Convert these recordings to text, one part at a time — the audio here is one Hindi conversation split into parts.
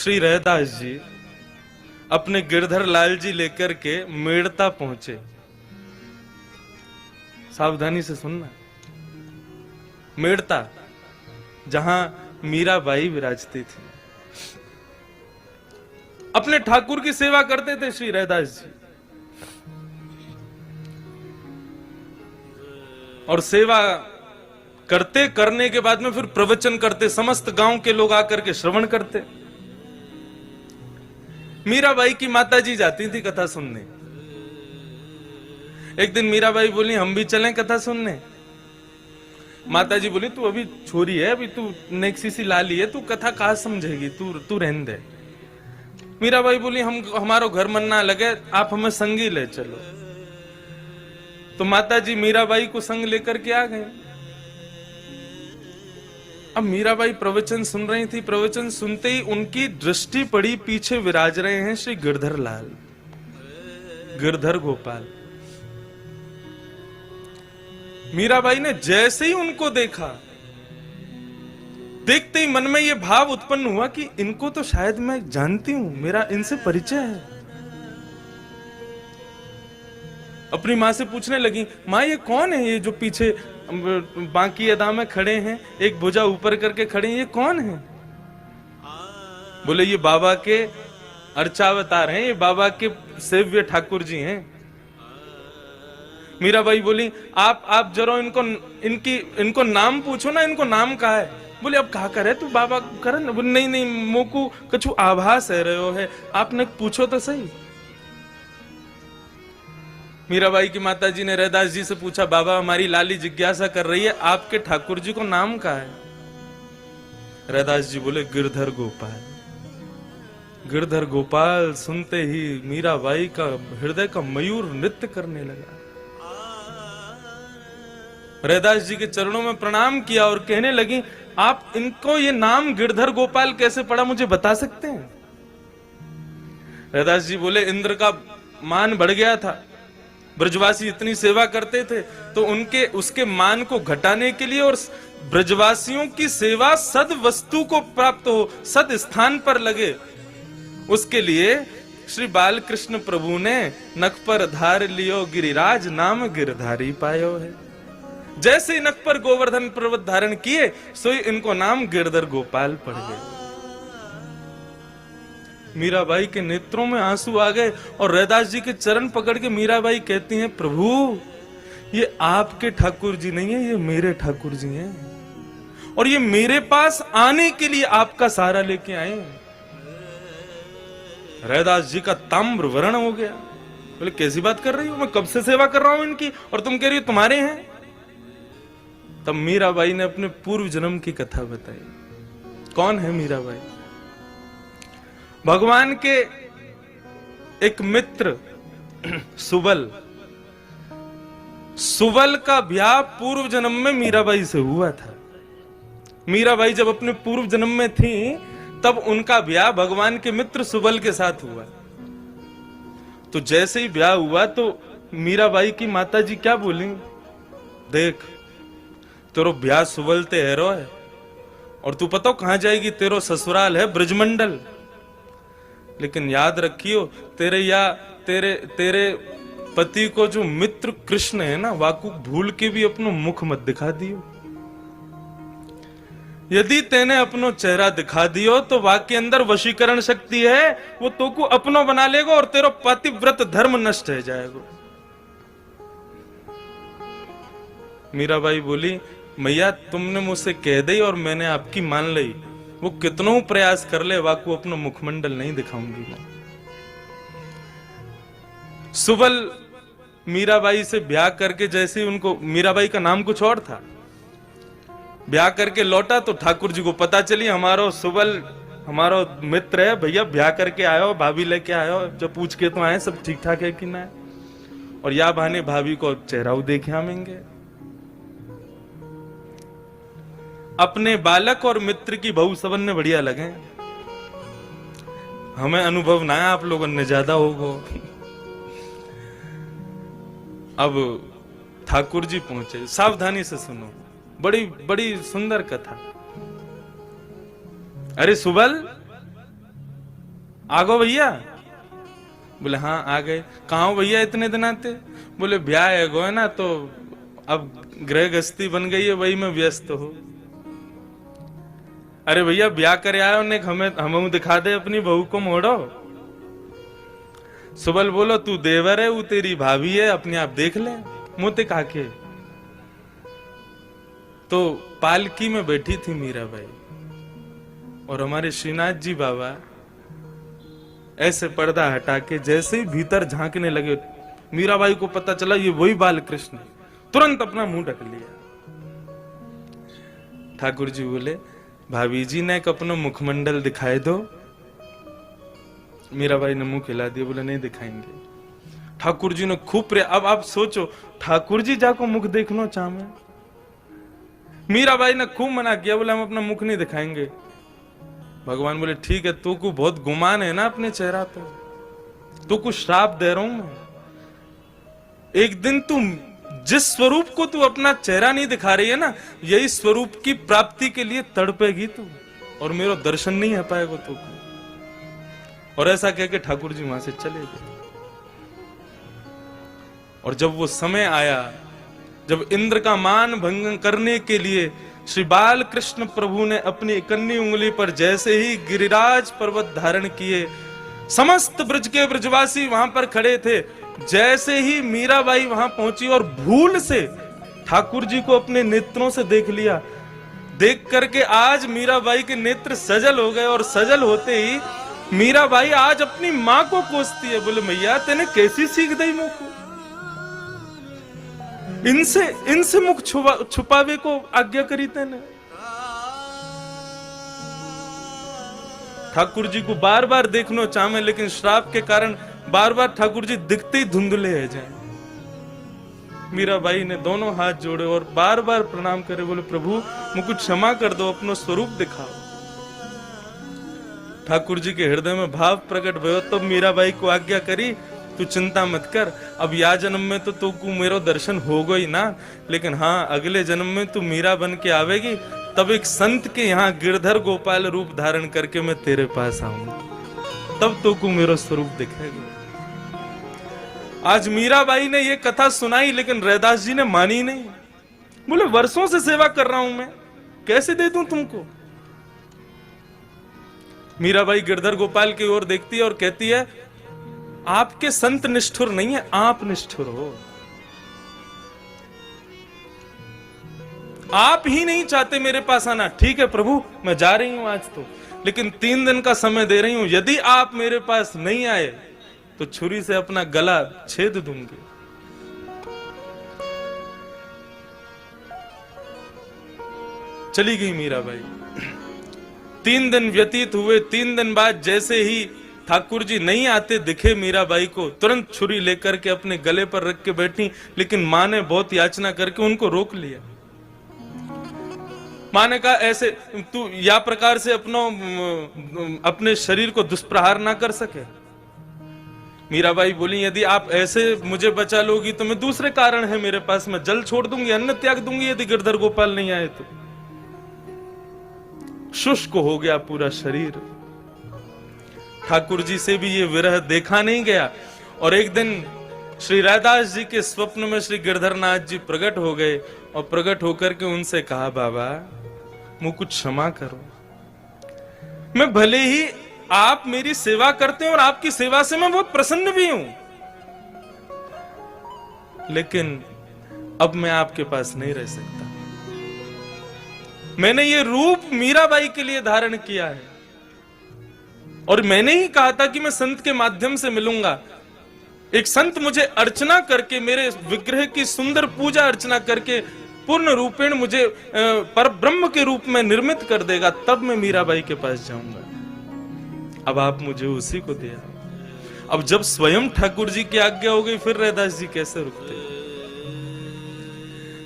श्री रहदास जी अपने गिरधर लाल जी लेकर के मेड़ता पहुंचे। सावधानी से सुनना। मेड़ता, जहां मीराबाई विराजती थी। अपने ठाकुर की सेवा करते थे श्री रहदास जी, और सेवा करने के बाद में फिर प्रवचन करते, समस्त गांव के लोग आकर के श्रवण करते। मीराबाई की माताजी जाती थी कथा सुनने। एक दिन मीराबाई बोली हम भी चलें कथा सुनने। माताजी बोली तू अभी छोरी है, अभी तू नेक्सी सी लाली है, तू कथा कहां समझेगी, तू रहने दे। मीराबाई बोली हमारो घर मन ना लगे, आप हमें संगी ले चलो। तो माताजी मीराबाई को संग लेकर के आ गए। अब मीराबाई प्रवचन सुन रही थी। प्रवचन सुनते ही उनकी दृष्टि पड़ी, पीछे विराज रहे हैं श्री गिरधर लाल, गिरधर गोपाल। मीराबाई ने जैसे ही उनको देखा, देखते ही मन में यह भाव उत्पन्न हुआ कि इनको तो शायद मैं जानती हूं, मेरा इनसे परिचय है। अपनी मां से पूछने लगी, मां ये कौन है, ये जो पीछे बाकी अदा में खड़े हैं, एक भुजा ऊपर करके खड़े हैं, ये कौन है? बोले ये बाबा के अर्चावतार हैं, ये बाबा के सेव्य ठाकुर जी हैं। मीराबाई बोली आप जरा इनको नाम पूछो ना, इनको नाम कहा है? बोले अब कहा करे तू बाबा कर? नहीं मोकू कछु आभास है रहे है, आपने पूछो तो सही। मीराबाई की माताजी ने रहदास जी से पूछा, बाबा हमारी लाली जिज्ञासा कर रही है, आपके ठाकुर जी को नाम क्या है? रहदास जी बोले गिरधर गोपाल। गिरधर गोपाल सुनते ही मीराबाई का हृदय का मयूर नृत्य करने लगा। रहदास जी के चरणों में प्रणाम किया और कहने लगी, आप इनको ये नाम गिरधर गोपाल कैसे पड़ा, मुझे बता सकते हैं? रहदास जी बोले इंद्र का मान बढ़ गया था, ब्रजवासी इतनी सेवा करते थे, तो उसके मान को घटाने के लिए और ब्रजवासियों की सेवा सद वस्तु को प्राप्त हो, सद स्थान पर लगे, उसके लिए श्री बालकृष्ण प्रभु ने नख पर धार लियो गिरिराज, नाम गिरधारी पायो है। जैसे ही नख पर गोवर्धन पर्वत धारण किए, सो इनको नाम गिरधर गोपाल पड़ गए। मीराबाई के नेत्रों में आंसू आ गए और रहदास जी के चरण पकड़ के मीराबाई कहती हैं, प्रभु ये आपके ठाकुर जी नहीं है, ये मेरे ठाकुर जी हैं, और ये मेरे पास आने के लिए आपका सहारा लेके आए। रहदास जी का ताम्र वर्ण हो गया। बोले कैसी बात कर रही हो, मैं कब से सेवा कर रहा हूं इनकी, और तुम कह रही हो तुम्हारे हैं? तब मीराबाई ने अपने पूर्व जन्म की कथा बताई। कौन है मीराबाई? भगवान के एक मित्र सुबल का ब्याह पूर्व जन्म में मीराबाई से हुआ था। मीराबाई जब अपने पूर्व जन्म में थी, तब उनका ब्याह भगवान के मित्र सुबल के साथ हुआ। तो जैसे ही ब्याह हुआ तो मीराबाई की माताजी क्या बोली, देख तेरो ब्याह सुबल ते हैरो है, और तू पता कहां जाएगी, तेरो ससुराल है ब्रजमंडल, लेकिन याद रखियो तेरे पति को जो मित्र कृष्ण है ना, वाकु भूल के भी अपनो मुख मत दिखा दियो। यदि तेने अपनो चेहरा दिखा दियो तो वाके अंदर वशीकरण शक्ति है, वो तो को अपनो बना लेगा और तेरा पतिव्रत धर्म नष्ट हो जाएगा। मीराबाई बोली, मैया तुमने मुझसे कह दी और मैंने आपकी मान ली, वो कितनों प्रयास कर ले वाकु अपना मुखमंडल नहीं दिखाऊंगी मैं। सुबल मीराबाई से ब्याह करके, जैसे उनको, मीराबाई का नाम कुछ और था, ब्याह करके लौटा तो ठाकुर जी को पता चली हमारो सुबल हमारो मित्र है, भैया ब्याह करके आयो, भाभी लेके आयो। जब पूछ के तो आए सब ठीक ठाक है कि ना, और या बहाने भाभी को चेहरा देखे आमेंगे। अपने बालक और मित्र की बहू सबन ने बढ़िया लगे, हमें अनुभव ना है, आप लोगों ने ज्यादा होगो। अब ठाकुर जी पहुंचे, सावधानी से सुनो, बड़ी बड़ी सुंदर कथा। अरे सुबल, आ गो भैया? बोले हाँ आ गए। कहाँ हो भैया इतने दिन आते? बोले ब्याह है गो है ना, तो अब गृह गृहस्थी बन गई है, वही में व्यस्त हो। अरे भैया ब्याह करे आयो ने, हमें दिखा दे अपनी बहू को मोड़ो। सुबल बोलो तू देवर है, वो तेरी भाभी है, अपने आप देख ले मोते काके। तो पालकी में बैठी थी मीराबाई, और हमारे श्रीनाथ जी बाबा ऐसे पर्दा हटा के जैसे ही भीतर झांकने लगे, मीराबाई को पता चला ये वही बाल कृष्ण, तुरंत अपना मुंह ढक लिया। ठाकुर जी बोले भाभी जी ने एक अपना मुखमंडल दिखाए दो। मीराबाई ने मुंह खिला दिया, बोले नहीं दिखाएंगे। ठाकुर जी ने खूब अब आप सोचो, ठाकुर जी जाको मुख देखना चाहे। मीराबाई ने खूब मना किया, बोले हम अपना मुख नहीं दिखाएंगे। भगवान बोले ठीक है, तू को बहुत गुमान है ना अपने चेहरा पे, तू को श्राप दे रहा हूं मैं। एक दिन तू जिस स्वरूप को तू अपना चेहरा नहीं दिखा रही है ना, यही स्वरूप की प्राप्ति के लिए तड़पेगी तू, और मेरा दर्शन नहीं आ पाएगा तू को। और ऐसा कह के ठाकुर जी वहां से चले गए। और जब वो समय आया, जब इंद्र का मान भंग करने के लिए श्री बाल कृष्ण प्रभु ने अपनी इकन्नी उंगली पर जैसे ही गिरिराज पर्वत धारण किए, समस्त ब्रज के ब्रजवासी वहां पर खड़े थे। जैसे ही मीराबाई वहां पहुंची और भूल से ठाकुर जी को अपने नेत्रों से देख लिया, देख करके आज मीराबाई के नेत्र सजल हो गए। और सजल होते ही मीराबाई आज अपनी मां को कोसती है, बोले मैया तेने कैसी सीख दी मुख को, इनसे मुख छुपावे को आज्ञा करी तेने। ठाकुर जी को बार बार देखना चाहे, लेकिन श्राप के कारण बार बार ठाकुर जी दिखते ही धुंधले है जाए। मीराबाई ने दोनों हाथ जोड़े और बार बार प्रणाम करे, बोले प्रभु मुझको क्षमा कर दो, अपना स्वरूप दिखाओ। ठाकुर जी के हृदय में भाव प्रकट भयो, तो मीराबाई को आज्ञा करी तू चिंता मत कर, अब या जन्म में तो तू को मेरो दर्शन होगा ही ना, लेकिन हाँ अगले जन्म में तू मीरा बन के आवेगी, तब एक संत के यहाँ गिरधर गोपाल रूप धारण करके मैं तेरे पास आऊंगा, तब तो को मेरा स्वरूप दिखेगा। आज मीराबाई ने ये कथा सुनाई, लेकिन रैदास जी ने मानी नहीं। बोले वर्षों से सेवा कर रहा हूं मैं, कैसे दे दूं तुमको। मीराबाई गिरधर गोपाल की ओर देखती है और कहती है आपके संत निष्ठुर नहीं है, आप निष्ठुर हो। आप ही नहीं चाहते मेरे पास आना। ठीक है प्रभु मैं जा रही हूं आज तो, लेकिन 3 दिन का समय दे रही हूं, यदि आप मेरे पास नहीं आए तो छुरी से अपना गला छेद दूंगी। चली गई मीराबाई। 3 दिन व्यतीत हुए। 3 दिन बाद जैसे ही ठाकुर जी नहीं आते दिखे मीराबाई को, तुरंत छुरी लेकर के अपने गले पर रख के बैठी, लेकिन मां ने बहुत याचना करके उनको रोक लिया। मां ने कहा ऐसे तू या प्रकार से अपने शरीर को दुष्प्रहार ना कर सके। मीराबाई बोली यदि आप ऐसे मुझे बचा लोगी तो मैं दूसरे कारण है मेरे पास, मैं जल छोड़ दूंगी, अन्न त्याग दूंगी यदि गिरधर गोपाल नहीं आए तो। शुष्क हो गया पूरा शरीर। ठाकुर जी से भी ये विरह देखा नहीं गया। और एक दिन श्री रैदास जी के स्वप्न में श्री गिरधरनाथ जी प्रकट हो गए और प्रकट होकर के उनसे कहा बाबा मुझको क्षमा करो, मैं भले ही आप मेरी सेवा करते हैं और आपकी सेवा से मैं बहुत प्रसन्न भी हूं, लेकिन अब मैं आपके पास नहीं रह सकता। मैंने ये रूप मीराबाई के लिए धारण किया है और मैंने ही कहा था कि मैं संत के माध्यम से मिलूंगा। एक संत मुझे अर्चना करके, मेरे विग्रह की सुंदर पूजा अर्चना करके पूर्ण रूपेण मुझे पर ब्रह्म के रूप में निर्मित कर देगा, तब मैं मीराबाई के पास जाऊंगा। अब आप मुझे उसी को दिया। अब जब स्वयं ठाकुर जी की आज्ञा हो गई, फिर रैदास जी कैसे रुकते।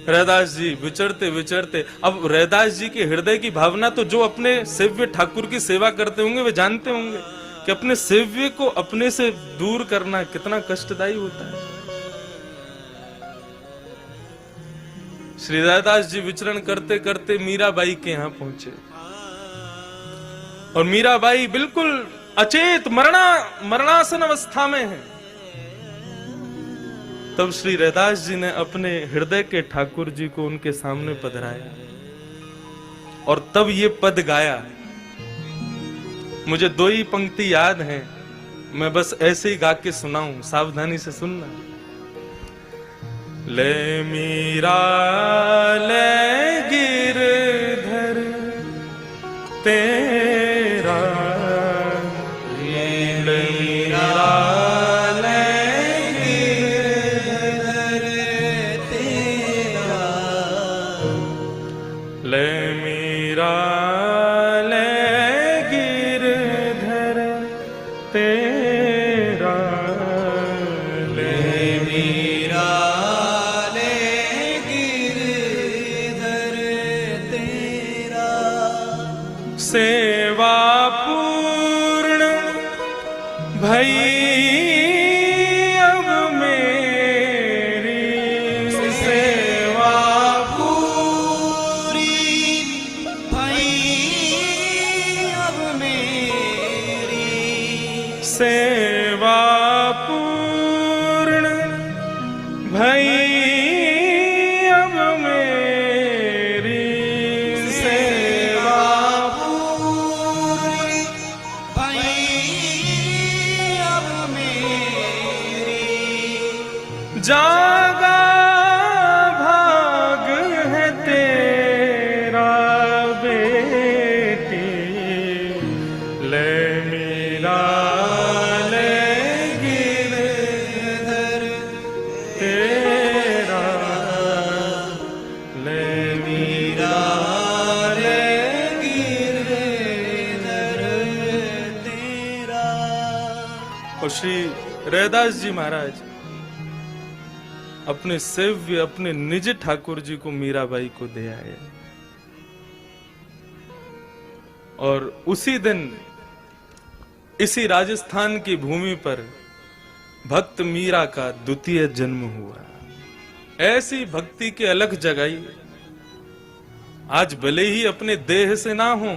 रैदास जी विचरते विचरते, अब रैदास जी के हृदय की भावना तो जो अपने सेव्य ठाकुर की सेवा करते होंगे वे जानते होंगे कि अपने सेव्य को अपने से दूर करना कितना कष्टदायी होता है। श्री रैदास जी विचरण करते करते मीराबाई के यहां पहुंचे और मीराबाई बिल्कुल अचेत मरणासन अवस्था में है। तब श्री रैदास जी ने अपने हृदय के ठाकुर जी को उनके सामने पधराया और तब ये पद गाया। मुझे 2 ही पंक्ति याद हैं, मैं बस ऐसे ही गा के सुनाऊं, सावधानी से सुनना। ले मीरा ले गिरधर तेरा, ले मीरा ले गिरधर तेरा, ले मीरा ले गिरधर तेरा, ले मीरा सेवा पूर्ण भई अब मेरी, सेवा पूरी भई अब मेरी, सेवा पूर्ण भई अब मेरी, सेवा जागा भाग है तेरा बेटी, ले मीरा ले गिरधर तेरा, ले मीरा ले गिरधर तेरा। और श्री रैदास जी महाराज अपने सेव्य, अपने निज ठाकुर जी को मीराबाई को दे आए और उसी दिन इसी राजस्थान की भूमि पर भक्त मीरा का द्वितीय जन्म हुआ। ऐसी भक्ति के अलख जगाई। आज भले ही अपने देह से ना हो,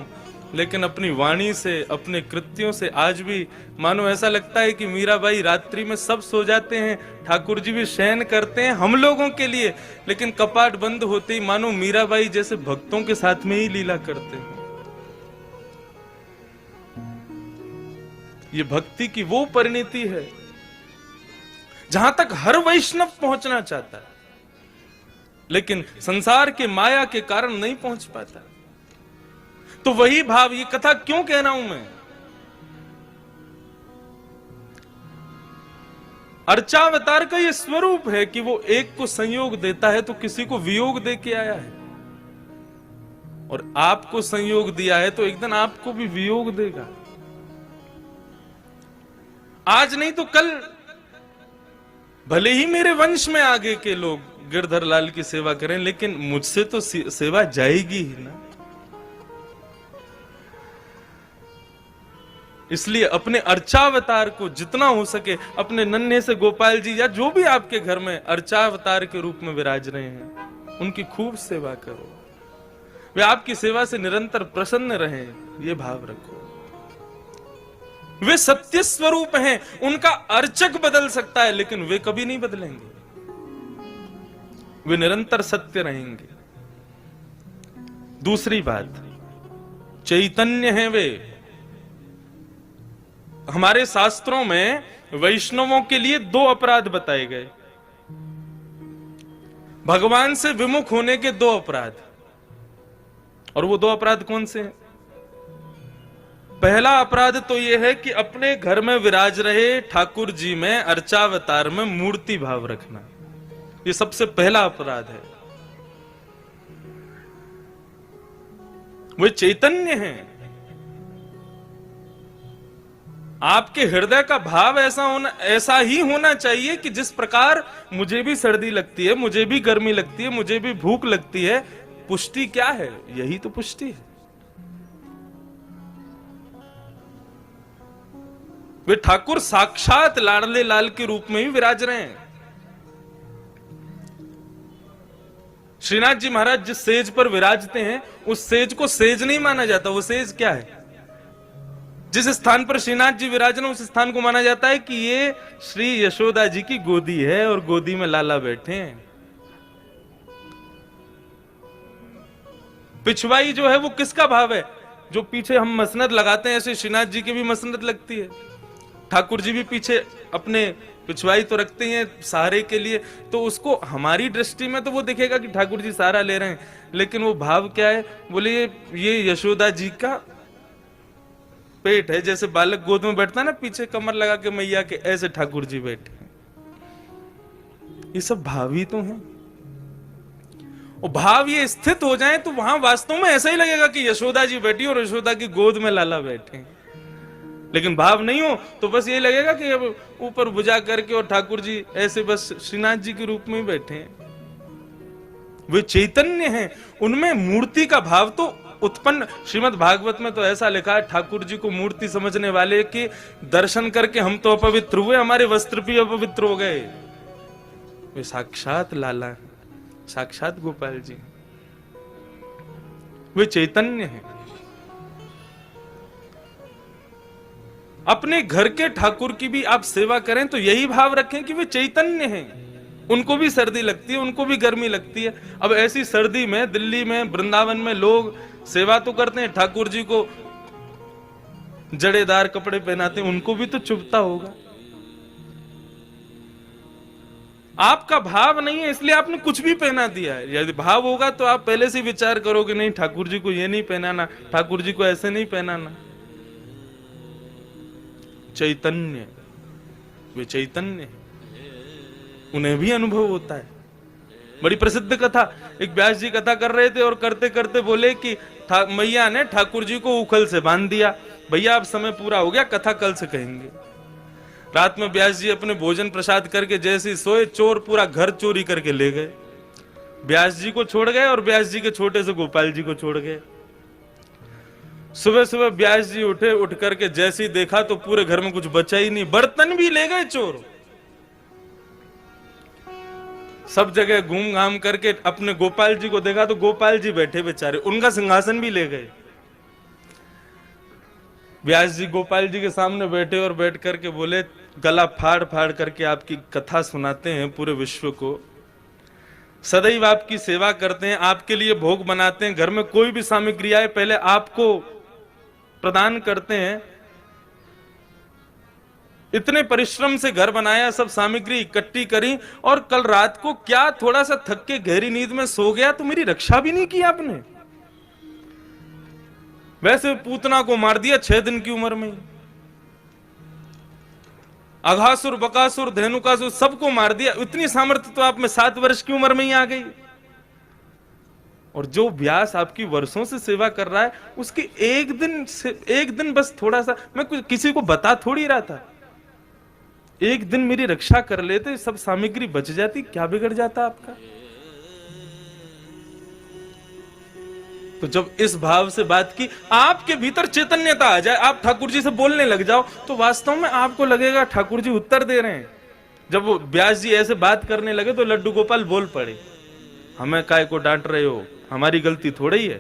लेकिन अपनी वाणी से, अपने कृत्यों से आज भी मानो ऐसा लगता है कि मीराबाई रात्रि में सब सो जाते हैं, ठाकुर जी भी शयन करते हैं हम लोगों के लिए, लेकिन कपाट बंद होते ही मानो मीराबाई जैसे भक्तों के साथ में ही लीला करते हैं। ये भक्ति की वो परिणति है जहां तक हर वैष्णव पहुंचना चाहता है, लेकिन संसार के माया के कारण नहीं पहुंच पाता। तो वही भाव, ये कथा क्यों कह रहा हूं मैं? अर्चावतार का ये स्वरूप है कि वो एक को संयोग देता है तो किसी को वियोग दे के आया है, और आपको संयोग दिया है तो एक दिन आपको भी वियोग देगा। आज नहीं तो कल भले ही मेरे वंश में आगे के लोग गिरधर लाल की सेवा करें, लेकिन मुझसे तो सेवा जाएगी ही ना। इसलिए अपने अर्चावतार को जितना हो सके, अपने नन्हे से गोपाल जी या जो भी आपके घर में अर्चावतार के रूप में विराज रहे हैं, उनकी खूब सेवा करो। वे आपकी सेवा से निरंतर प्रसन्न रहें, ये भाव रखो। वे सत्य स्वरूप हैं, उनका अर्चक बदल सकता है लेकिन वे कभी नहीं बदलेंगे, वे निरंतर सत्य रहेंगे। दूसरी बात, चैतन्य हैं वे। हमारे शास्त्रों में वैष्णवों के लिए 2 अपराध बताए गए, भगवान से विमुख होने के 2 अपराध। और वो 2 अपराध कौन से हैं? पहला अपराध तो यह है कि अपने घर में विराज रहे ठाकुर जी में, अर्चावतार में मूर्ति भाव रखना, ये सबसे पहला अपराध है। वे चैतन्य हैं। आपके हृदय का भाव ऐसा ही होना चाहिए कि जिस प्रकार मुझे भी सर्दी लगती है, मुझे भी गर्मी लगती है, मुझे भी भूख लगती है, पुष्टि क्या है? यही तो पुष्टि है। वे ठाकुर साक्षात लाडले लाल के रूप में ही विराज रहे हैं। श्रीनाथ जी महाराज जिस सेज पर विराजते हैं, उस सेज को सेज नहीं माना जाता। वो सेज क्या है? जिस स्थान पर श्रीनाथ जी विराजन उस स्थान को माना जाता है कि ये श्री यशोदा जी की गोदी है और गोदी में लाला बैठे हैं। पिछवाई जो है वो किसका भाव है? जो पीछे हम मसनद लगाते हैं, ऐसे श्रीनाथ जी की भी मसनद लगती है। ठाकुर जी भी पीछे अपने पिछवाई तो रखते हैं सहारे के लिए, तो उसको हमारी दृष्टि में तो वो दिखेगा कि ठाकुर जी सहारा ले रहे हैं, लेकिन वो भाव क्या है? बोले ये यशोदा जी का पेट है। जैसे बालक गोद में बैठता है ना, पीछे कमर लगा के मैया के, ऐसे ठाकुर जी बैठे हैं। ये सब भाव ही तो हैं। और भाव ये स्थित हो जाए तो वहां वास्तव में ऐसा ही लगेगा कि यशोदा जी बैठी और यशोदा की गोद में लाला बैठे। लेकिन भाव नहीं हो तो बस ये लगेगा कि अब ऊपर भुजा करके और ठाकुर जी ऐसे बस श्रीनाथ जी के रूप में बैठे हैं। वे चैतन्य हैं, उनमें मूर्ति का भाव तो उत्पन्न। श्रीमद् भागवत में तो ऐसा लिखा है, ठाकुर जी को मूर्ति समझने वाले के दर्शन करके हम तो अपवित्र हुए, हमारे वस्त्र भी अपवित्र हो गए। वे साक्षात लाला हैं, साक्षात गोपाल जी, वे चैतन्य हैं। अपने घर के ठाकुर की भी आप सेवा करें तो यही भाव रखें कि वे चैतन्य हैं। उनको भी सर्दी लगती है, उनको भी गर्मी लगती है। अब ऐसी सर्दी में दिल्ली में वृंदावन में लोग सेवा तो करते हैं, ठाकुर जी को जड़ेदार कपड़े पहनाते हैं, उनको भी तो चुभता होगा। आपका भाव नहीं है इसलिए आपने कुछ भी पहना दिया है। यदि भाव होगा तो आप पहले से विचार करोगे, नहीं ठाकुर जी को ये नहीं पहनाना, ठाकुर जी को ऐसे नहीं पहनाना। चैतन्य, वे चैतन्य है, उन्हें भी अनुभव होता है। बड़ी प्रसिद्ध कथा, एक व्यास जी कथा कर रहे थे और करते करते बोले कि मैया ने ठाकुर जी को उखल से बांध दिया, भैया अब समय पूरा हो गया, कथा कल से कहेंगे। रात में व्यास जी अपने भोजन प्रसाद करके जैसे सोए, चोर पूरा घर चोरी करके ले गए। व्यास जी को छोड़ गए और व्यास जी के छोटे से गोपाल जी को छोड़ गए। सुबह सुबह व्यास जी उठे, उठ करके जैसे ही देखा तो पूरे घर में कुछ बचा ही नहीं, बर्तन भी ले गए चोर। सब जगह घूम घाम करके अपने गोपाल जी को देखा तो गोपाल जी बैठे बेचारे, उनका सिंहासन भी ले गए। व्यास जी गोपाल जी के सामने बैठे और बैठ करके बोले, गला फाड़ फाड़ करके आपकी कथा सुनाते हैं पूरे विश्व को, सदैव आपकी सेवा करते हैं, आपके लिए भोग बनाते हैं, घर में कोई भी सामग्री आए पहले आपको प्रदान करते हैं। इतने परिश्रम से घर बनाया, सब सामग्री इकट्ठी करी, और कल रात को क्या थोड़ा सा थक के गहरी नींद में सो गया तो मेरी रक्षा भी नहीं की आपने। वैसे पूतना को मार दिया 6 दिन की उम्र में, अघासुर बकासुर धेनुकासुर सबको मार दिया। इतनी सामर्थ्य तो आप में 7 वर्ष की उम्र में ही आ गई। और जो व्यास आपकी वर्षों से सेवा कर रहा है, उसकी एक दिन बस थोड़ा सा, मैं किसी को बता थोड़ी रहा था, एक दिन मेरी रक्षा कर लेते, सब सामग्री बच जाती, क्या बिगड़ जाता आपका। तो जब इस भाव से बात की, आपके भीतर चैतन्यता आ जाए, आप ठाकुर जी से बोलने लग जाओ, तो वास्तव में आपको लगेगा ठाकुर जी उत्तर दे रहे हैं। जब वो व्यास जी ऐसे बात करने लगे तो लड्डू गोपाल बोल पड़े, हमें काय को डांट रहे हो, हमारी गलती थोड़ी है।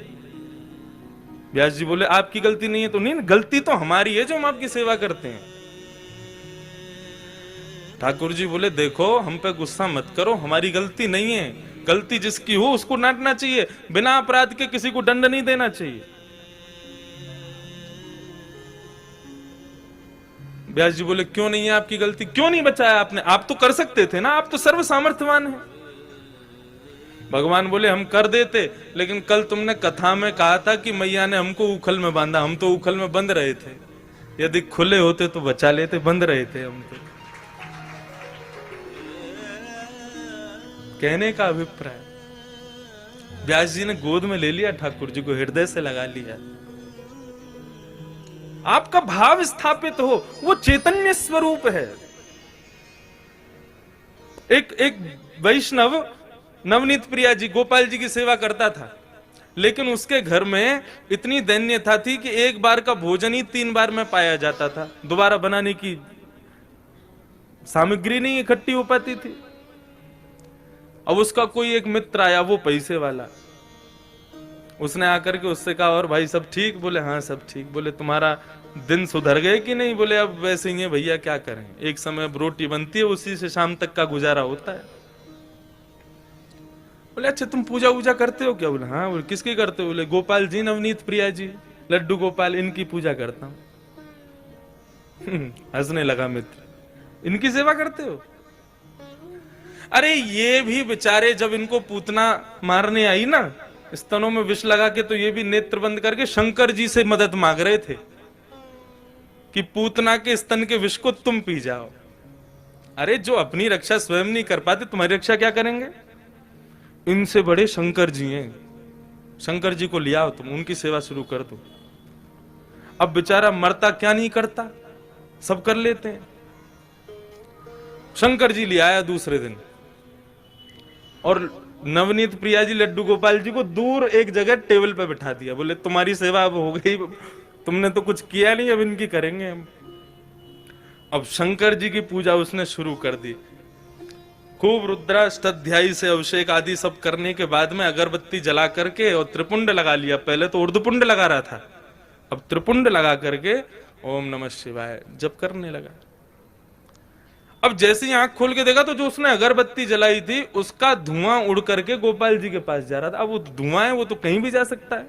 व्यास जी बोले, आपकी गलती नहीं है तो नहीं, गलती तो हमारी है जो हम आपकी सेवा करते हैं। ठाकुर जी बोले, देखो हम पे गुस्सा मत करो, हमारी गलती नहीं है, गलती जिसकी हो उसको डांटना चाहिए, बिना अपराध के किसी को दंड नहीं देना चाहिए। व्यास जी बोले, क्यों नहीं है आपकी गलती, क्यों नहीं बचाया आपने, आप तो कर सकते थे ना, आप तो सर्व सामर्थ्यवान हैं। भगवान बोले, हम कर देते, लेकिन कल तुमने कथा में कहा था कि मैया ने हमको उखल में बांधा, हम तो उखल में बंद रहे थे, यदि खुले होते तो बचा लेते, बंद रहे थे हम तो। कहने का अभिप्राय, व्यास जी ने गोद में ले लिया ठाकुर जी को, हृदय से लगा लिया। आपका भाव स्थापित हो, वो चैतन्य स्वरूप है। एक वैष्णव नवनीत प्रिया जी गोपाल जी की सेवा करता था, लेकिन उसके घर में इतनी दैन्यता थी कि एक बार का भोजन ही 3 बार में पाया जाता था, दोबारा बनाने की सामग्री नहीं इकट्ठी हो पाती थी। अब उसका कोई एक मित्र आया, वो पैसे वाला, उसने आकर के उससे कहा, और भाई सब ठीक? बोले हाँ सब ठीक। बोले तुम्हारा दिन सुधर गए कि नहीं? बोले अब वैसे ही है भैया, क्या करें, एक समय अब रोटी बनती है, उसी से शाम तक का गुजारा होता है। बोले अच्छा तुम पूजा वूजा करते हो क्या? बोले हाँ। बोले किसकी करते हो? बोले गोपाल जी, नवनीत प्रिया जी, लड्डू गोपाल, इनकी पूजा करता हूं। हंसने लगा मित्र, इनकी सेवा करते हो? अरे ये भी बेचारे जब इनको पूतना मारने आई ना, स्तनों में विष लगा के, तो ये भी नेत्र बंद करके शंकर जी से मदद मांग रहे थे कि पूतना के स्तन के विष को तुम पी जाओ। अरे जो अपनी रक्षा स्वयं नहीं कर पाते, तुम्हारी रक्षा क्या करेंगे? इनसे बड़े शंकर जी हैं, शंकर जी को लियाओ, तुम उनकी सेवा शुरू कर दो। अब बेचारा मरता क्या नहीं करता, सब कर लेते हैं। शंकर जी ले आया दूसरे दिन, और नवनीत प्रिया जी, लड्डू गोपाल जी को दूर एक जगह टेबल पे बिठा दिया। बोले तुम्हारी सेवा अब हो गई, तुमने तो कुछ किया नहीं, अब इनकी करेंगे हम। अब शंकर जी की पूजा उसने शुरू कर दी। खूब रुद्राष्टाध्यायी से अभिषेक आदि सब करने के बाद में अगरबत्ती जला करके और त्रिपुंड लगा लिया। पहले तो ऊर्ध्वपुंड लगा रहा था, अब त्रिपुंड लगा करके ओम नमः शिवाय जप करने लगा। अब जैसे ही आंख खोल के देखा तो जो उसने अगरबत्ती जलाई थी उसका धुआं उड़ करके गोपाल जी के पास जा रहा था। अब वो धुआं है, वो तो कहीं भी जा सकता है।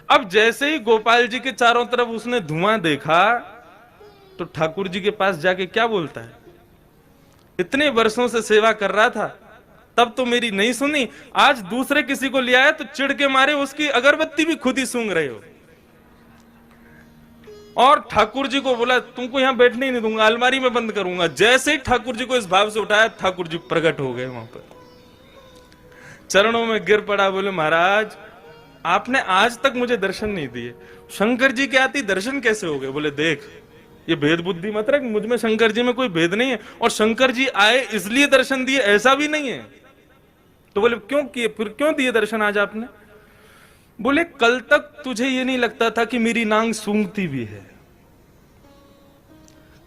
अब जैसे ही गोपाल जी के चारों तरफ उसने धुआं देखा तो ठाकुर जी के पास जाके क्या बोलता है, इतने वर्षों से सेवा कर रहा था, तब तो मेरी नहीं सुनी, आज दूसरे किसी को ले आया तो चिढ़ के मारे उसकी अगरबत्ती भी खुद ही सूंघ रहे हो। और ठाकुर जी को बोला तुमको यहां बैठने ही नहीं दूंगा, अलमारी में बंद करूंगा। जैसे ही ठाकुर जी को इस भाव से उठाया, ठाकुर जी प्रकट हो गए वहां पर, चरणों में गिर पड़ा। बोले महाराज आपने आज तक मुझे दर्शन नहीं दिए, शंकर जी के आती दर्शन कैसे हो गए? बोले देख ये भेद बुद्धि मत रख, मुझ में शंकर जी में कोई भेद नहीं है, और शंकर जी आए इसलिए दर्शन दिए ऐसा भी नहीं है। तो बोले क्यों किए, फिर क्यों दिए दर्शन आज आपने? बोले कल तक तुझे ये नहीं लगता था कि मेरी नांग सूंघती भी है,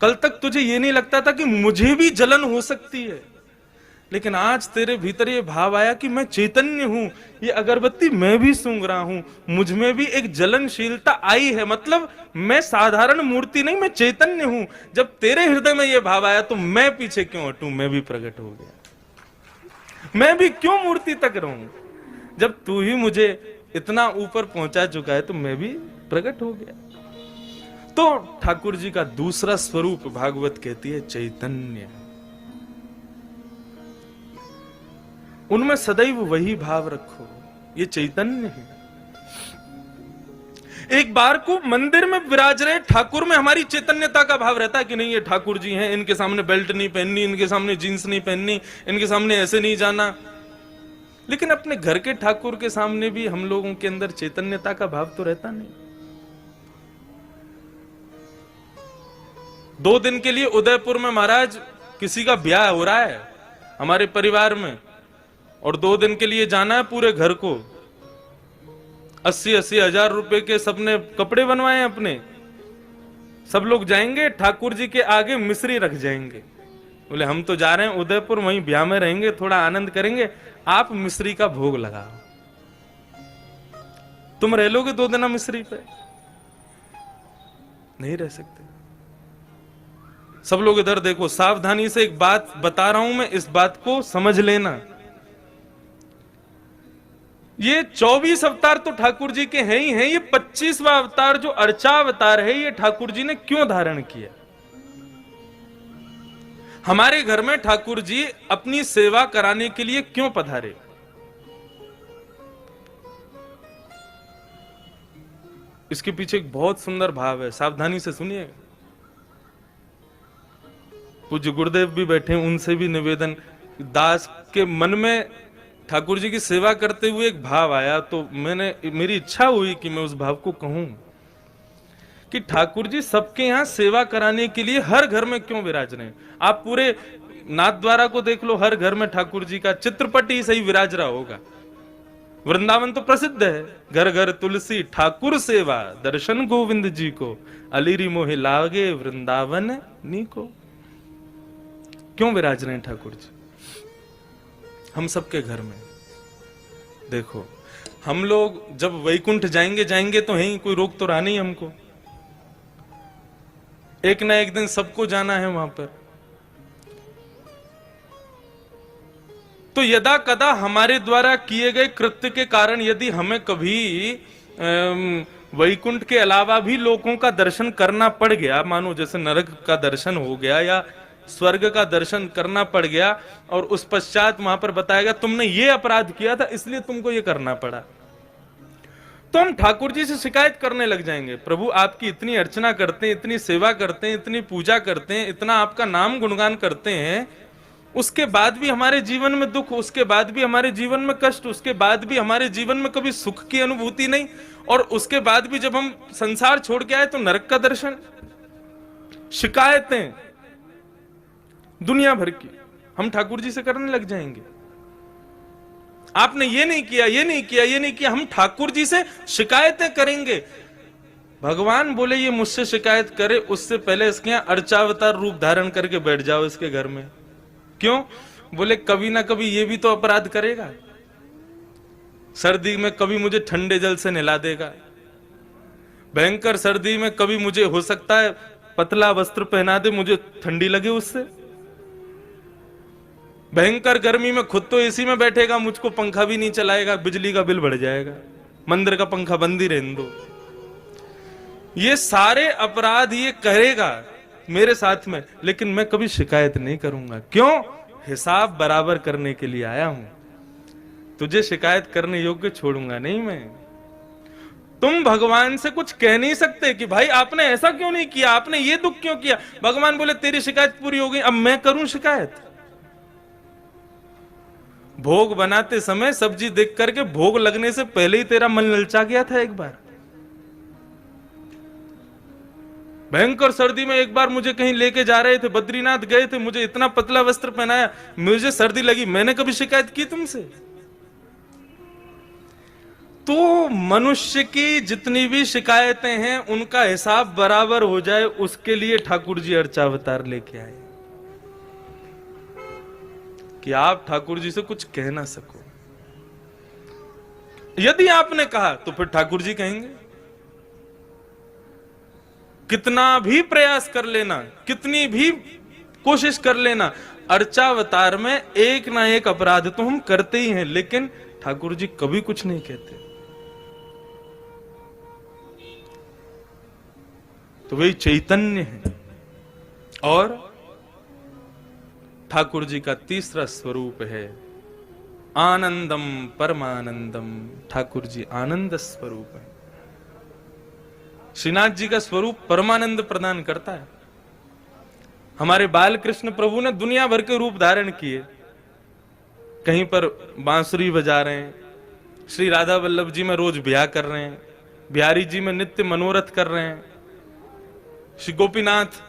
कल तक तुझे ये नहीं लगता था कि मुझे भी जलन हो सकती है, लेकिन आज तेरे भीतर ये भाव आया कि मैं चैतन्य हूं, ये अगरबत्ती मैं भी सूंघ रहा हूं, मुझ में भी एक जलनशीलता आई है, मतलब मैं साधारण मूर्ति नहीं, मैं चैतन्य हूं। जब तेरे हृदय में ये भाव आया तो मैं पीछे क्यों हटूं, मैं भी प्रकट हो गया, मैं भी क्यों मूर्ति तक रहूं? जब तू ही मुझे इतना ऊपर पहुंचा चुका है तो मैं भी प्रकट हो गया। तो ठाकुर जी का दूसरा स्वरूप भागवत कहती है चैतन्य। उनमें सदैव वही भाव रखो, ये चैतन्य है। एक बार को मंदिर में विराज रहे ठाकुर में हमारी चैतन्यता का भाव रहता है कि नहीं ये ठाकुर जी हैं, इनके सामने बेल्ट नहीं पहननी, इनके सामने जींस नहीं पहननी, इनके सामने ऐसे नहीं जाना। लेकिन अपने घर के ठाकुर के सामने भी हम लोगों के अंदर चैतन्यता का भाव तो रहता नहीं। 2 दिन के लिए उदयपुर में महाराज किसी का ब्याह हो रहा है हमारे परिवार में, और 2 दिन के लिए जाना है पूरे घर को। 80-80 हजार रुपए के सबने कपड़े बनवाए अपने, सब लोग जाएंगे ठाकुर जी के आगे मिश्री रख जाएंगे। बोले हम तो जा रहे हैं उदयपुर, वहीं ब्याह में रहेंगे, थोड़ा आनंद करेंगे, आप मिश्री का भोग लगाओ। तुम रह लोगे 2 दिन मिश्री पे? नहीं रह सकते। सब लोग इधर देखो, सावधानी से एक बात बता रहा हूं मैं, इस बात को समझ लेना। ये 24 अवतार तो ठाकुर जी के हैं ही हैं, ये 25वां अवतार जो अर्चा अवतार है, ये ठाकुर जी ने क्यों धारण किया? हमारे घर में ठाकुर जी अपनी सेवा कराने के लिए क्यों पधारे? इसके पीछे एक बहुत सुंदर भाव है, सावधानी से सुनिए। पूज्य गुरुदेव भी बैठे, उनसे भी निवेदन। दास के मन में ठाकुर जी की सेवा करते हुए एक भाव आया, तो मेरी इच्छा हुई कि मैं उस भाव को कहूं कि ठाकुर जी सबके यहां सेवा कराने के लिए हर घर में क्यों विराज रहे हैं। आप पूरे नाथद्वारा को देख लो, हर घर में ठाकुर जी का चित्रपट ही सही विराज रहा होगा। वृंदावन तो प्रसिद्ध है, घर घर तुलसी ठाकुर सेवा, दर्शन गोविंद जी को, अलीरी मोहे लागे वृंदावन नी को। क्यों विराज रहे हैं ठाकुर जी हम सबके घर में? देखो, हम लोग जब वैकुंठ जाएंगे तो हैं ही, कोई रोक तो रहा नहीं हमको। एक ना एक दिन सबको जाना है वहां पर। तो यदा कदा हमारे द्वारा किए गए कृत्य के कारण यदि हमें कभी वैकुंठ के अलावा भी लोगों का दर्शन करना पड़ गया, मानो जैसे नरक का दर्शन हो गया या स्वर्ग का दर्शन करना पड़ गया, और उस पश्चात वहां पर बताया गया तुमने ये अपराध किया था इसलिए तुमको ये करना पड़ा, तो हम ठाकुर जी से शिकायत करने लग जाएंगे, प्रभु आपकी इतनी अर्चना करते हैं, इतनी सेवा करते हैं, इतनी पूजा करते हैं, इतना आपका नाम गुणगान करते हैं, उसके बाद भी हमारे जीवन में दुख, उसके बाद भी हमारे जीवन में कष्ट, उसके बाद भी हमारे जीवन में कभी सुख की अनुभूति नहीं, और उसके बाद भी जब हम संसार छोड़ के आए तो नरक का दर्शन। शिकायतें दुनिया भर की हम ठाकुर जी से करने लग जाएंगे, आपने ये नहीं किया, ये नहीं किया, ये नहीं किया, हम ठाकुर जी से शिकायतें करेंगे। भगवान बोले ये मुझसे शिकायत करे उससे पहले इसके यहां अर्चावतार रूप धारण करके बैठ जाओ इसके घर में। क्यों? बोले कभी ना कभी ये भी तो अपराध करेगा, सर्दी में कभी मुझे ठंडे जल से नहला देगा, भयंकर सर्दी में कभी मुझे हो सकता है पतला वस्त्र पहना दे, मुझे ठंडी लगे उससे, भयंकर गर्मी में खुद तो एसी में बैठेगा, मुझको पंखा भी नहीं चलाएगा, बिजली का बिल बढ़ जाएगा, मंदिर का पंखा बंद ही रहने दो। ये सारे अपराध ये करेगा मेरे साथ में, लेकिन मैं कभी शिकायत नहीं करूंगा। क्यों? हिसाब बराबर करने के लिए आया हूं, तुझे शिकायत करने योग्य छोड़ूंगा नहीं मैं। तुम भगवान से कुछ कह नहीं सकते कि भाई आपने ऐसा क्यों नहीं किया, आपने ये दुख क्यों किया। भगवान बोले तेरी शिकायत पूरी हो गई, अब मैं करूं शिकायत। भोग बनाते समय सब्जी देख करके भोग लगने से पहले ही तेरा मन ललचा गया था। एक बार भयंकर सर्दी में एक बार मुझे कहीं लेके जा रहे थे, बद्रीनाथ गए थे, मुझे इतना पतला वस्त्र पहनाया, मुझे सर्दी लगी, मैंने कभी शिकायत की तुमसे? तो मनुष्य की जितनी भी शिकायतें हैं उनका हिसाब बराबर हो जाए, उसके लिए ठाकुर जी अर्चावतार लेके आए कि आप ठाकुर जी से कुछ कह ना सको। यदि आपने कहा तो फिर ठाकुर जी कहेंगे। कितना भी प्रयास कर लेना, कितनी भी कोशिश कर लेना, अर्चावतार में एक ना एक अपराध तो हम करते ही हैं, लेकिन ठाकुर जी कभी कुछ नहीं कहते। तो वही चैतन्य है। और ठाकुर जी का तीसरा स्वरूप है आनंदम परमानंदम। ठाकुर जी आनंद स्वरूप है। श्रीनाथ जी का स्वरूप परमानंद प्रदान करता है। हमारे बाल कृष्ण प्रभु ने दुनिया भर के रूप धारण किए, कहीं पर बांसुरी बजा रहे हैं, श्री राधा वल्लभ जी में रोज ब्याह कर रहे हैं, बिहारी जी में नित्य मनोरथ कर रहे हैं, श्री गोपीनाथ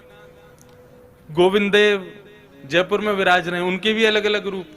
गोविंद देव जयपुर में विराज रहे हैं, उनके भी अलग अलग रूप।